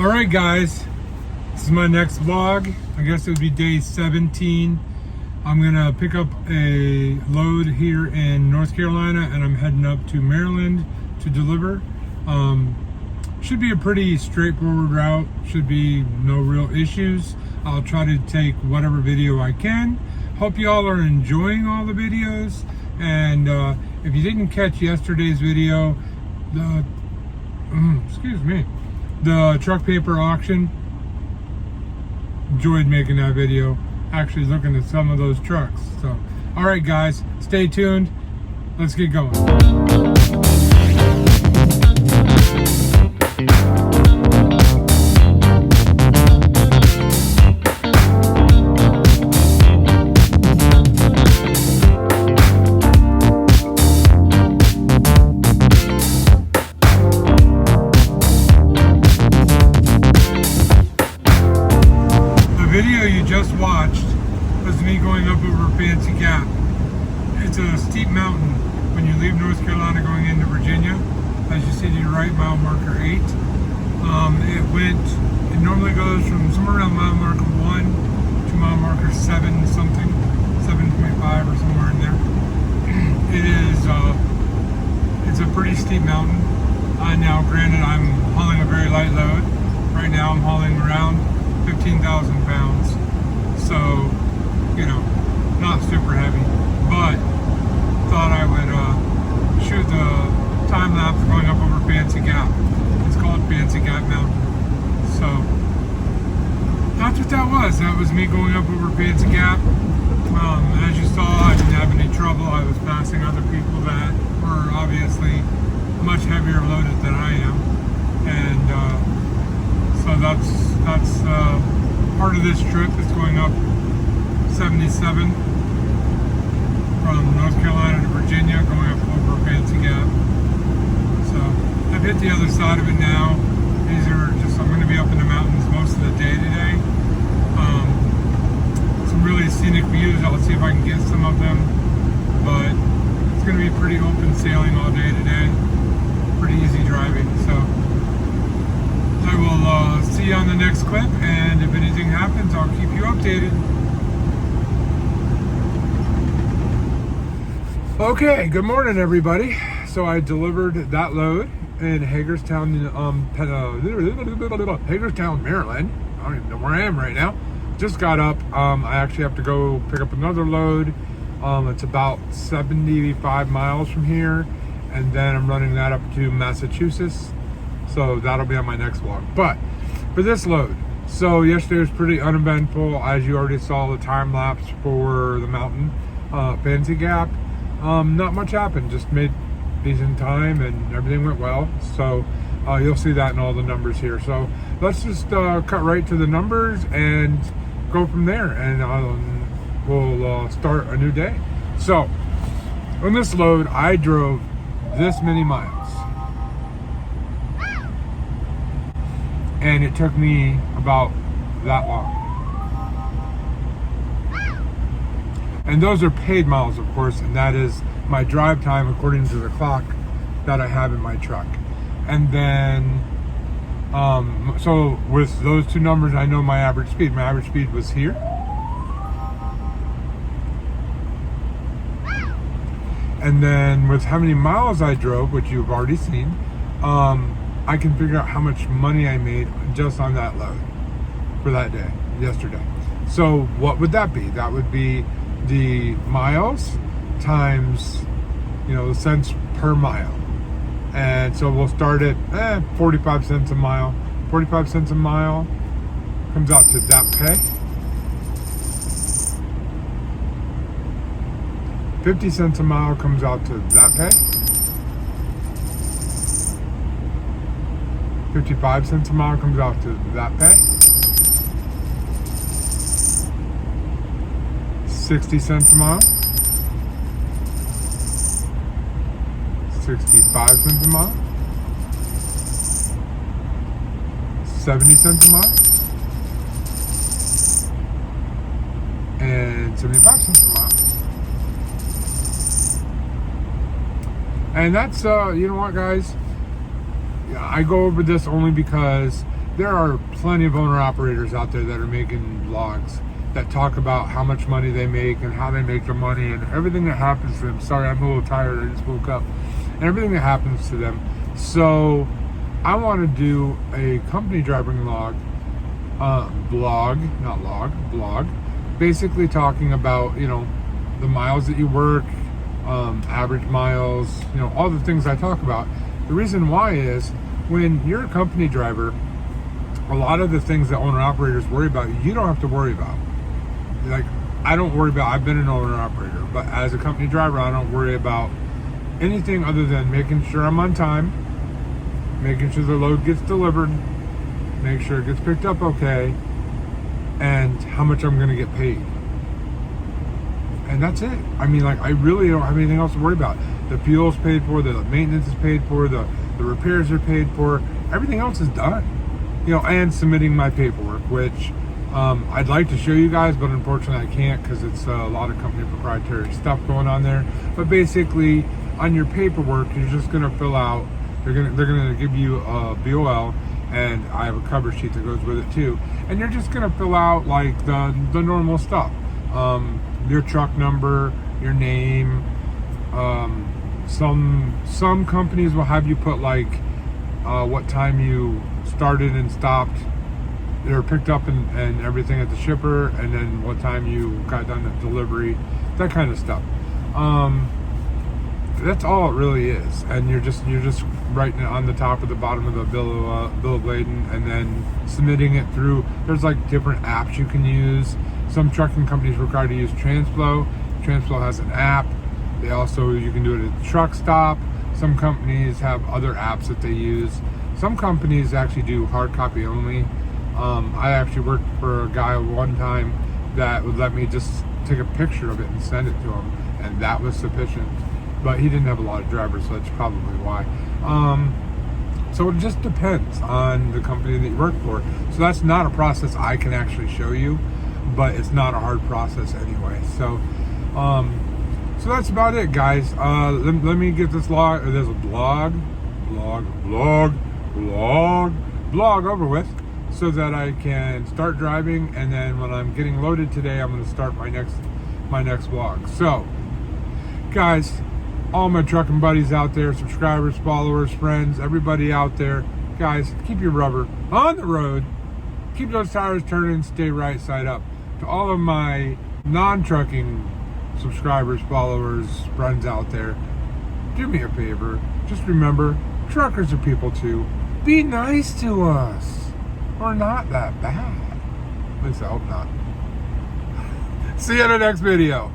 Alright guys, this is my next vlog. I guess it would be day 17. I'm gonna pick up a load here in North Carolina and I'm heading up to Maryland to deliver. Should be a pretty straightforward route, should be no real issues. I'll try to take whatever video I can. Hope you all are enjoying all the videos, and if you didn't catch yesterday's video, the truck paper auction, enjoyed making that video, actually looking at some of those trucks. So all right guys, stay tuned, let's get going. Video you just watched was me going up over Fancy Gap. It's a steep mountain when you leave North Carolina going into Virginia. As you see to your right, mile marker 8. It normally goes from somewhere around mile marker 1 to mile marker 7 something, 7.5 or somewhere in there. It's a pretty steep mountain. Now granted, I'm hauling a very light load. Right now I'm hauling around 15,000 pounds, so you know, not super heavy, but thought I would shoot the time lapse going up over Fancy Gap. It's called Fancy Gap Mountain. So that's what that was. That was me going up over Fancy Gap. As you saw, I didn't have any trouble. I was passing other people that were obviously much heavier loaded than I am, and so that's part of this trip. Is going up 77 from North Carolina to Virginia, going up over Fancy Gap. So I've hit the other side of it now. These are just, I'm going to be up in the mountains most of the day today. Some really scenic views. I'll see if I can get some of them, but it's going to be pretty open sailing all day today. Pretty easy driving. So I will see you on the next clip, and if anything happens, I'll keep you updated. Okay, good morning everybody. So I delivered that load in Hagerstown, Hagerstown, Maryland. I don't even know where I am right now. Just got up. I actually have to go pick up another load. It's about 75 miles from here, and then I'm running that up to Massachusetts. So that'll be on my next vlog. But for this load, so yesterday was pretty uneventful. As you already saw the time lapse for the mountain, Fancy Gap. Not much happened, just made decent time and everything went well. So you'll see that in all the numbers here. So let's just cut right to the numbers and go from there, and we'll start a new day. So on this load, I drove this many miles. And it took me about that long. And those are paid miles, of course, and that is my drive time according to the clock that I have in my truck. And then, so with those two numbers, I know my average speed. My average speed was here. And then with how many miles I drove, which you've already seen, I can figure out how much money I made just on that load for that day, yesterday. So what would that be? That would be the miles times, the cents per mile. And so we'll start at 45 cents a mile. 45 cents a mile comes out to that pay. 50 cents a mile comes out to that pay. 55 cents a mile comes out to that pay. 60 cents a mile. 65 cents a mile. 70 cents a mile. And 75 cents a mile. And that's, you know what, guys? I go over this only because there are plenty of owner-operators out there that are making vlogs that talk about how much money they make and how they make their money and everything that happens to them. Sorry, I'm a little tired. I just woke up. And everything that happens to them. So I want to do a company driving blog, basically talking about, you know, the miles that you work, average miles, you know, all the things I talk about. The reason why is when you're a company driver, a lot of the things that owner-operators worry about, you don't have to worry about. Like, I don't worry about, I've been an owner-operator, but as a company driver, I don't worry about anything other than making sure I'm on time, making sure the load gets delivered, make sure it gets picked up okay, and how much I'm going to get paid. And that's it. I mean, like, I really don't have anything else to worry about. The fuel's paid for, the maintenance is paid for, the repairs are paid for, everything else is done. You know, and submitting my paperwork, which I'd like to show you guys, but unfortunately I can't because it's a lot of company proprietary stuff going on there. But basically, on your paperwork, you're just gonna fill out. They're gonna give you a BOL, and I have a cover sheet that goes with it too. And you're just gonna fill out like the normal stuff, your truck number, your name. Some companies will have you put like what time you started and stopped, or picked up and everything at the shipper, and then what time you got done at delivery, that kind of stuff. That's all it really is, and you're just writing it on the top or the bottom of the bill of lading, and then submitting it through. There's like different apps you can use. Some trucking companies require to use Transflow. Transflow has an app. They also, you can do it at the truck stop. Some companies have other apps that they use. Some companies actually do hard copy only. I actually worked for a guy one time that would let me just take a picture of it and send it to him, and that was sufficient. But he didn't have a lot of drivers, so that's probably why. So it just depends on the company that you work for. So that's not a process I can actually show you, but it's not a hard process anyway. So so that's about it, guys. Let me get this blog over with, so that I can start driving, and then when I'm getting loaded today, I'm going to start my next vlog. So, guys, all my trucking buddies out there, subscribers, followers, friends, everybody out there, guys, keep your rubber on the road, keep those tires turning, stay right side up. To all of my non-trucking subscribers, followers, friends out there, do me a favor, just remember, truckers are people too. Be nice to us. We're not that bad. At least I hope not. See you in the next video.